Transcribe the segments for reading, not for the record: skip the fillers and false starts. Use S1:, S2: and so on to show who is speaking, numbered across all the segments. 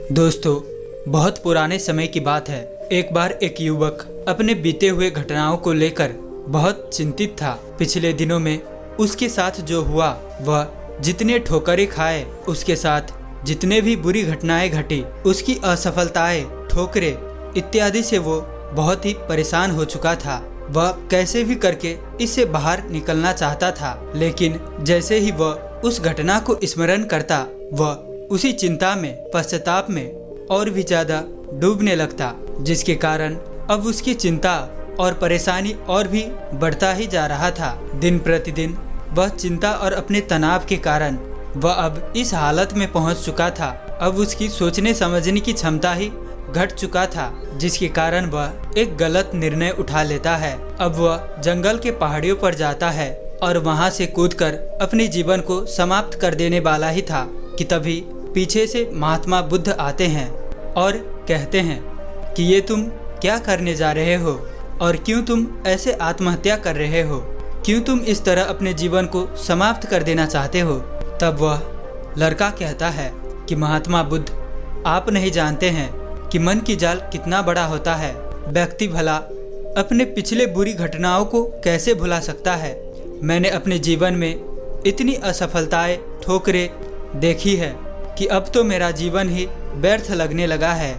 S1: दोस्तों, बहुत पुराने समय की बात है। एक बार एक युवक अपने बीते हुए घटनाओं को लेकर बहुत चिंतित था। पिछले दिनों में उसके साथ जो हुआ, वह जितने ठोकरें खाए, उसके साथ जितने भी बुरी घटनाएं घटी, उसकी असफलताएं, ठोकरें इत्यादि से वो बहुत ही परेशान हो चुका था। वह कैसे भी करके इससे बाहर निकलना चाहता था, लेकिन जैसे ही वह उस घटना को स्मरण करता, वह उसी चिंता में, पश्चाताप में और भी ज्यादा डूबने लगता, जिसके कारण अब उसकी चिंता और परेशानी और भी बढ़ता ही जा रहा था। दिन प्रतिदिन वह चिंता और अपने तनाव के कारण वह अब इस हालत में पहुंच चुका था। अब उसकी सोचने समझने की क्षमता ही घट चुका था, जिसके कारण वह एक गलत निर्णय उठा लेता है। अब वह जंगल के पहाड़ियों पर जाता है और वहां से कूदकर अपने जीवन को समाप्त कर देने वाला ही था कि तभी पीछे से महात्मा बुद्ध आते हैं और कहते हैं कि ये तुम क्या करने जा रहे हो और क्यों तुम ऐसे आत्महत्या कर रहे हो, क्यों तुम इस तरह अपने जीवन को समाप्त कर देना चाहते हो। तब वह लड़का कहता है कि महात्मा बुद्ध, आप नहीं जानते हैं कि मन की जाल कितना बड़ा होता है। व्यक्ति भला अपने पिछले बुरी घटनाओं को कैसे भुला सकता है। मैंने अपने जीवन में इतनी असफलताएं, ठोकरें देखी है कि अब तो मेरा जीवन ही व्यर्थ लगने लगा है।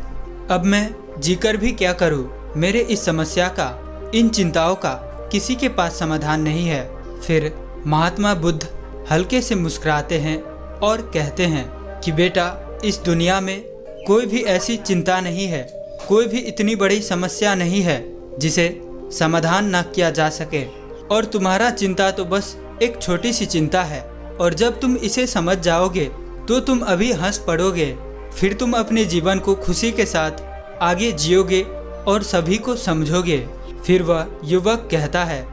S1: अब मैं जीकर भी क्या करूं। मेरे इस समस्या का, इन चिंताओं का किसी के पास समाधान नहीं है। फिर महात्मा बुद्ध हल्के से मुस्कुराते हैं और कहते हैं कि बेटा, इस दुनिया में कोई भी ऐसी चिंता नहीं है, कोई भी इतनी बड़ी समस्या नहीं है जिसे समाधान न किया जा सके। और तुम्हारा चिंता तो बस एक छोटी सी चिंता है, और जब तुम इसे समझ जाओगे तो तुम अभी हंस पड़ोगे। फिर तुम अपने जीवन को खुशी के साथ आगे जियोगे और सभी को समझोगे। फिर वह युवक कहता है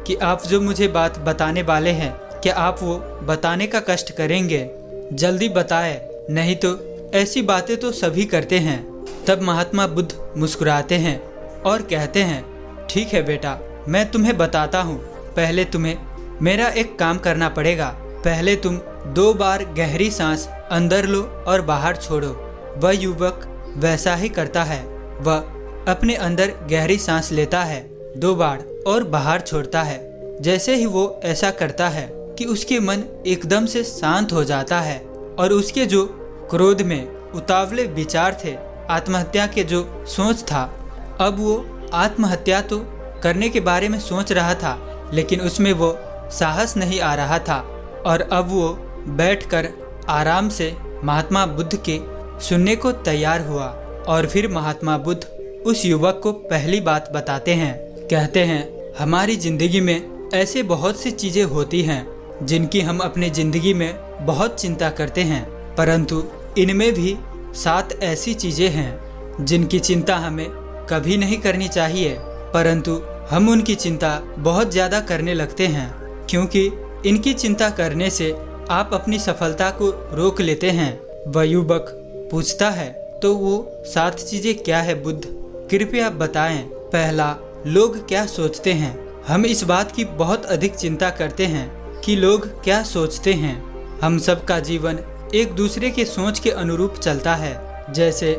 S1: कि आप जो मुझे बात बताने वाले हैं, क्या आप वो बताने का कष्ट करेंगे? जल्दी बताएं, नहीं तो ऐसी बातें तो सभी करते हैं। तब महात्मा बुद्ध मुस्कुराते हैं और कहते हैं, ठीक है बेटा, मैं तुम्हें बताता हूँ। पहले तुम्हें मेरा एक काम करना पड़ेगा। पहले तुम 2 बार गहरी सांस अंदर लो और बाहर छोड़ो। वह युवक वैसा ही करता है। वह अपने अंदर गहरी सांस लेता है 2 बार और बाहर छोड़ता है। जैसे ही वो ऐसा करता है कि उसके मन एकदम से शांत हो जाता है, और उसके जो क्रोध में उतावले विचार थे, आत्महत्या के जो सोच था, अब वो आत्महत्या तो करने के बारे में सोच रहा था, लेकिन उसमें वो साहस नहीं आ रहा था। और अब वो बैठकर आराम से महात्मा बुद्ध के सुनने को तैयार हुआ। और फिर महात्मा बुद्ध उस युवक को पहली बात बताते हैं। कहते हैं, हमारी जिंदगी में ऐसे बहुत सी चीजें होती हैं जिनकी हम अपने जिंदगी में बहुत चिंता करते हैं, परंतु इनमें भी 7 ऐसी चीजें हैं जिनकी चिंता हमें कभी नहीं करनी चाहिए, परंतु हम उनकी चिंता बहुत ज्यादा करने लगते हैं, क्योंकि इनकी चिंता करने से आप अपनी सफलता को रोक लेते हैं। वह युवक पूछता है, तो वो 7 चीजें क्या है बुद्ध, कृपया बताएं। पहला, लोग क्या सोचते हैं। हम इस बात की बहुत अधिक चिंता करते हैं कि लोग क्या सोचते हैं। हम सबका जीवन एक दूसरे के सोच के अनुरूप चलता है। जैसे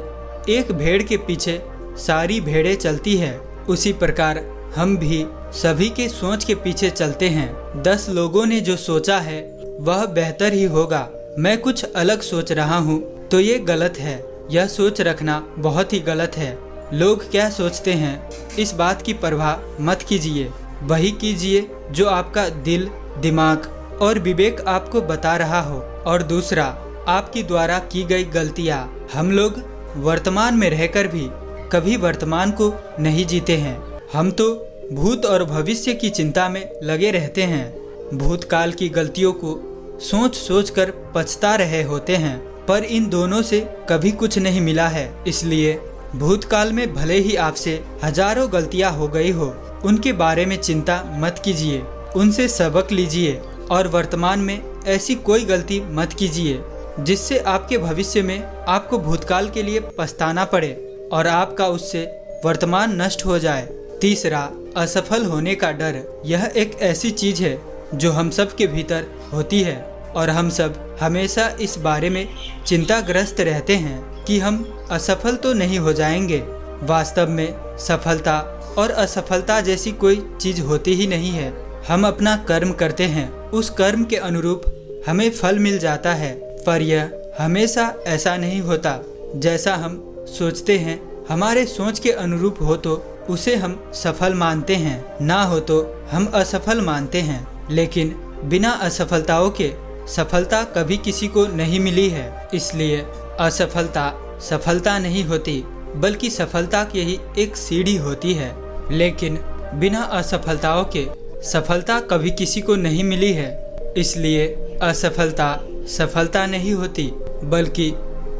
S1: एक भेड़ के पीछे सारी भेड़ें चलती है, उसी प्रकार हम भी सभी के सोच के पीछे चलते हैं। 10 लोगों ने जो सोचा है वह बेहतर ही होगा। मैं कुछ अलग सोच रहा हूँ तो ये गलत है। यह सोच रखना बहुत ही गलत है। लोग क्या सोचते हैं, इस बात की परवाह मत कीजिए। वही कीजिए जो आपका दिल, दिमाग और विवेक आपको बता रहा हो। और दूसरा, आपकी द्वारा की गई गलतियाँ। हम लोग वर्तमान में रहकर भी कभी वर्तमान को नहीं जीते हैं। हम तो भूत और भविष्य की चिंता में लगे रहते हैं। भूतकाल की गलतियों को सोच सोच कर पछता रहे होते हैं, पर इन दोनों से कभी कुछ नहीं मिला है। इसलिए भूतकाल में भले ही आपसे हजारों गलतियां हो गई हो, उनके बारे में चिंता मत कीजिए, उनसे सबक लीजिए और वर्तमान में ऐसी कोई गलती मत कीजिए जिससे आपके भविष्य में आपको भूतकाल के लिए पछताना पड़े और आपका उससे वर्तमान नष्ट हो जाए। तीसरा, असफल होने का डर। यह एक ऐसी चीज है जो हम सब के भीतर होती है और हम सब हमेशा इस बारे में चिंताग्रस्त रहते हैं कि हम असफल तो नहीं हो जाएंगे। वास्तव में सफलता और असफलता जैसी कोई चीज होती ही नहीं है। हम अपना कर्म करते हैं, उस कर्म के अनुरूप हमें फल मिल जाता है, पर यह हमेशा ऐसा नहीं होता। जैसा हम सोचते हैं, हमारे सोच के अनुरूप हो तो उसे हम सफल मानते हैं, ना हो तो हम असफल मानते हैं। लेकिन बिना असफलताओं के सफलता कभी किसी को नहीं मिली है। इसलिए असफलता सफलता नहीं होती, बल्कि सफलता की ही एक सीढ़ी होती है। लेकिन बिना असफलताओं के सफलता कभी किसी को नहीं मिली है। इसलिए असफलता सफलता नहीं होती, बल्कि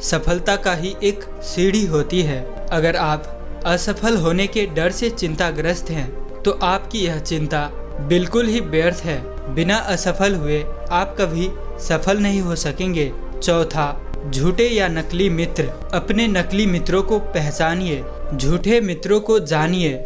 S1: सफलता का ही एक सीढ़ी होती है। अगर आप असफल होने के डर से चिंताग्रस्त हैं, तो आपकी यह चिंता बिल्कुल ही व्यर्थ है। बिना असफल हुए आप कभी सफल नहीं हो सकेंगे। चौथा, झूठे या नकली मित्र। अपने नकली मित्रों को पहचानिए, झूठे मित्रों को जानिए,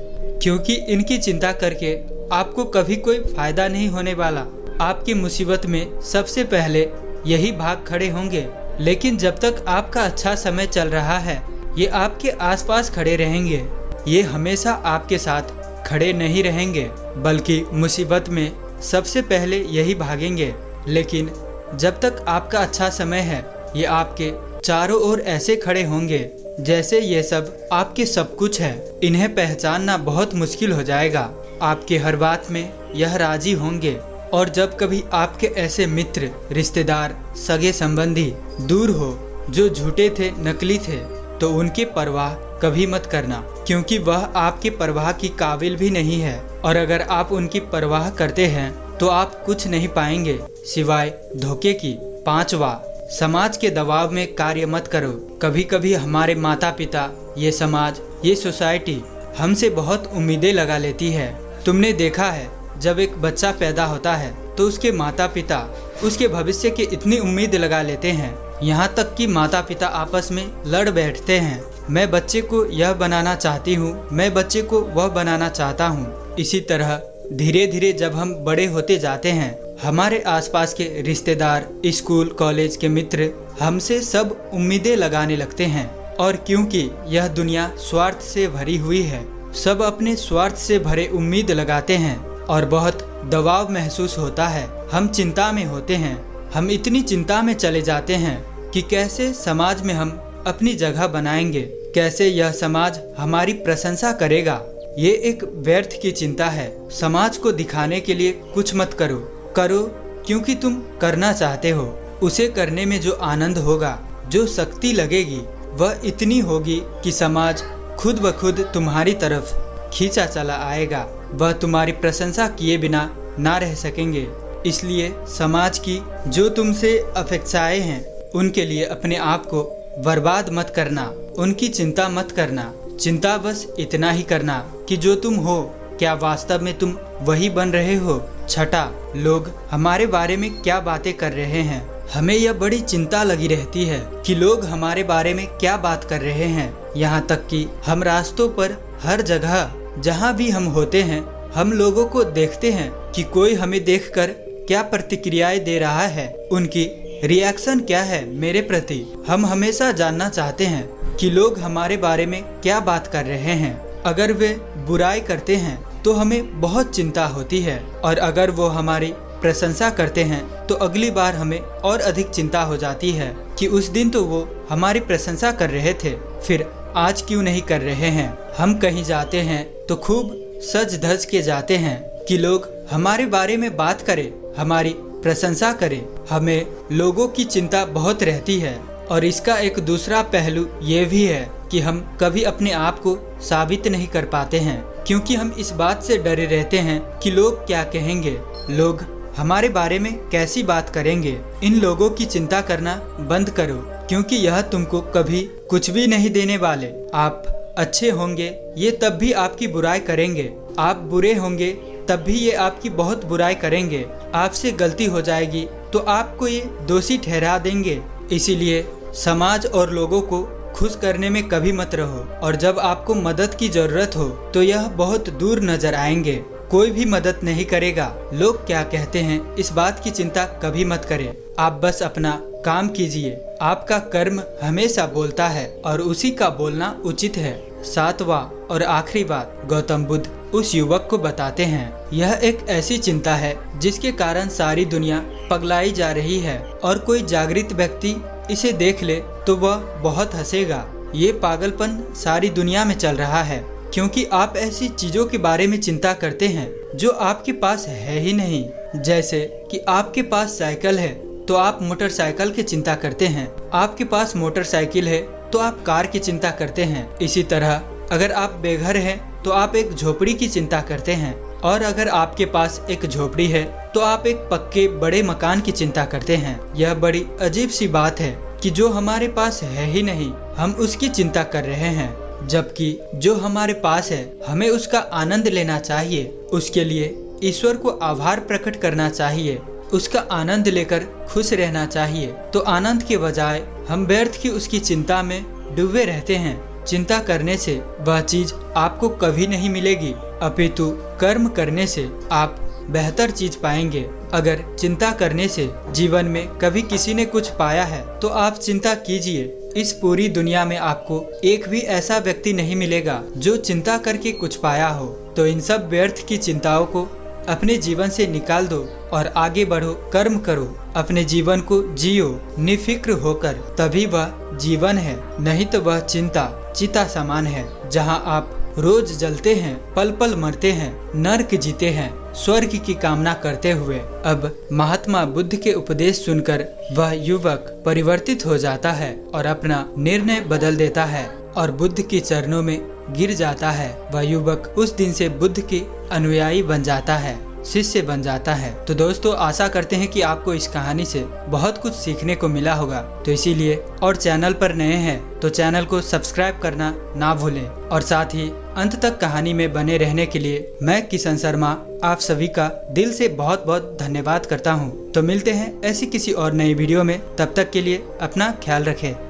S1: क्योंकि इनकी चिंता करके आपको कभी कोई फायदा नहीं होने वाला। आपकी मुसीबत में सबसे पहले यही भाग खड़े होंगे। लेकिन जब तक आपका अच्छा समय चल रहा है, ये आपके आसपास खड़े रहेंगे। ये हमेशा आपके साथ खड़े नहीं रहेंगे, बल्कि मुसीबत में सबसे पहले यही भागेंगे। लेकिन जब तक आपका अच्छा समय है, ये आपके चारों ओर ऐसे खड़े होंगे जैसे ये सब आपके सब कुछ है। इन्हें पहचानना बहुत मुश्किल हो जाएगा। आपके हर बात में यह राजी होंगे। और जब कभी आपके ऐसे मित्र, रिश्तेदार, सगे संबंधी दूर हो जो झूठे थे, नकली थे, तो उनकी परवाह कभी मत करना, क्योंकि वह आपकी परवाह की काबिल भी नहीं है। और अगर आप उनकी परवाह करते हैं तो आप कुछ नहीं पाएंगे सिवाय धोखे की। पांचवा, समाज के दबाव में कार्य मत करो। कभी कभी हमारे माता पिता, ये समाज, ये सोसाइटी हमसे बहुत उम्मीदें लगा लेती है। तुमने देखा है, जब एक बच्चा पैदा होता है तो उसके माता पिता उसके भविष्य की इतनी उम्मीद लगा लेते हैं, यहाँ तक कि माता पिता आपस में लड़ बैठते हैं। मैं बच्चे को यह बनाना चाहती हूँ, मैं बच्चे को वह बनाना चाहता हूँ। इसी तरह धीरे धीरे जब हम बड़े होते जाते हैं, हमारे आसपास के रिश्तेदार, स्कूल कॉलेज के मित्र हमसे सब उम्मीदें लगाने लगते हैं। और क्योंकि यह दुनिया स्वार्थ से भरी हुई है, सब अपने स्वार्थ से भरे उम्मीद लगाते हैं और बहुत दबाव महसूस होता है। हम चिंता में होते हैं। हम इतनी चिंता में चले जाते हैं कि कैसे समाज में हम अपनी जगह बनाएंगे, कैसे यह समाज हमारी प्रशंसा करेगा। ये एक व्यर्थ की चिंता है। समाज को दिखाने के लिए कुछ मत करो, करो क्योंकि तुम करना चाहते हो। उसे करने में जो आनंद होगा, जो शक्ति लगेगी, वह इतनी होगी कि समाज खुद ब खुद तुम्हारी तरफ खींचा चला आएगा। वह तुम्हारी प्रशंसा किए बिना ना रह सकेंगे। इसलिए समाज की जो तुमसे अपेक्षाएं हैं, उनके लिए अपने आप को बर्बाद मत करना, उनकी चिंता मत करना। चिंता बस इतना ही करना कि जो तुम हो, क्या वास्तव में तुम वही बन रहे हो। छठा, लोग हमारे बारे में क्या बातें कर रहे हैं। हमें यह बड़ी चिंता लगी रहती है कि लोग हमारे बारे में क्या बात कर रहे हैं। यहाँ तक कि हम रास्तों पर हर जगह जहाँ भी हम होते हैं, हम लोगों को देखते हैं कि कोई हमें देखकर क्या प्रतिक्रियाएं दे रहा है, उनकी रिएक्शन क्या है मेरे प्रति। हम हमेशा जानना चाहते हैं कि लोग हमारे बारे में क्या बात कर रहे हैं। अगर वे बुराई करते हैं तो हमें बहुत चिंता होती है, और अगर वो हमारी प्रशंसा करते हैं तो अगली बार हमें और अधिक चिंता हो जाती है कि उस दिन तो वो हमारी प्रशंसा कर रहे थे, फिर आज क्यों नहीं कर रहे हैं। हम कहीं जाते हैं तो खूब सज धज के जाते हैं कि लोग हमारे बारे में बात करें, हमारी प्रशंसा करें। हमें लोगों की चिंता बहुत रहती है। और इसका एक दूसरा पहलू ये भी है कि हम कभी अपने आप को साबित नहीं कर पाते हैं, क्योंकि हम इस बात से डरे रहते हैं कि लोग क्या कहेंगे, लोग हमारे बारे में कैसी बात करेंगे। इन लोगों की चिंता करना बंद करो, क्योंकि यह तुमको कभी कुछ भी नहीं देने वाले। आप अच्छे होंगे, ये तब भी आपकी बुराई करेंगे। आप बुरे होंगे, तब भी ये आपकी बहुत बुराई करेंगे। आपसे गलती हो जाएगी तो आपको ये दोषी ठहरा देंगे। इसीलिए समाज और लोगों को खुश करने में कभी मत रहो, और जब आपको मदद की जरूरत हो तो यह बहुत दूर नजर आएंगे। कोई भी मदद नहीं करेगा। लोग क्या कहते हैं, इस बात की चिंता कभी मत करें। आप बस अपना काम कीजिए, आपका कर्म हमेशा बोलता है और उसी का बोलना उचित है। 7वां और आखिरी बात गौतम बुद्ध उस युवक को बताते हैं। यह एक ऐसी चिंता है जिसके कारण सारी दुनिया पगलाई जा रही है और कोई जागृत व्यक्ति इसे देख ले तो वह बहुत हंसेगा। ये पागलपन सारी दुनिया में चल रहा है क्योंकि आप ऐसी चीजों के बारे में चिंता करते हैं जो आपके पास है ही नहीं। जैसे कि आपके पास साइकिल है तो आप मोटरसाइकिल की चिंता करते हैं, आपके पास मोटरसाइकिल है तो आप कार की चिंता करते हैं। इसी तरह अगर आप बेघर हैं तो आप एक झोपड़ी की चिंता करते हैं, और अगर आपके पास एक झोपड़ी है तो आप एक पक्के बड़े मकान की चिंता करते हैं। यह बड़ी अजीब सी बात है कि जो हमारे पास है ही नहीं हम उसकी चिंता कर रहे हैं, जबकि जो हमारे पास है हमें उसका आनंद लेना चाहिए। उसके लिए ईश्वर को आभार प्रकट करना चाहिए, उसका आनंद लेकर खुश रहना चाहिए। तो आनंद के बजाय हम व्यर्थ की उसकी चिंता में डूबे रहते हैं। चिंता करने से वह चीज आपको कभी नहीं मिलेगी, अपितु कर्म करने से आप बेहतर चीज पाएंगे। अगर चिंता करने से जीवन में कभी किसी ने कुछ पाया है तो आप चिंता कीजिए। इस पूरी दुनिया में आपको एक भी ऐसा व्यक्ति नहीं मिलेगा जो चिंता करके कुछ पाया हो। तो इन सब व्यर्थ की चिंताओं को अपने जीवन से निकाल दो और आगे बढ़ो, कर्म करो, अपने जीवन को जियो निफिक्र होकर, तभी वह जीवन है। नहीं तो वह चिता समान है जहां आप रोज जलते हैं, पल पल मरते हैं, नर्क जीते हैं स्वर्ग की कामना करते हुए। अब महात्मा बुद्ध के उपदेश सुनकर वह युवक परिवर्तित हो जाता है और अपना निर्णय बदल देता है और बुद्ध के चरणों में गिर जाता है। वह युवक उस दिन से बुद्ध के अनुयायी बन जाता है, शिष्य बन जाता है। तो दोस्तों आशा करते हैं कि आपको इस कहानी से बहुत कुछ सीखने को मिला होगा। तो इसीलिए और चैनल पर नए हैं तो चैनल को सब्सक्राइब करना ना भूलें और साथ ही अंत तक कहानी में बने रहने के लिए मैं किशन शर्मा आप सभी का दिल से बहुत बहुत धन्यवाद करता हूँ। तो मिलते हैं ऐसी किसी और नई वीडियो में, तब तक के लिए अपना ख्याल रखें।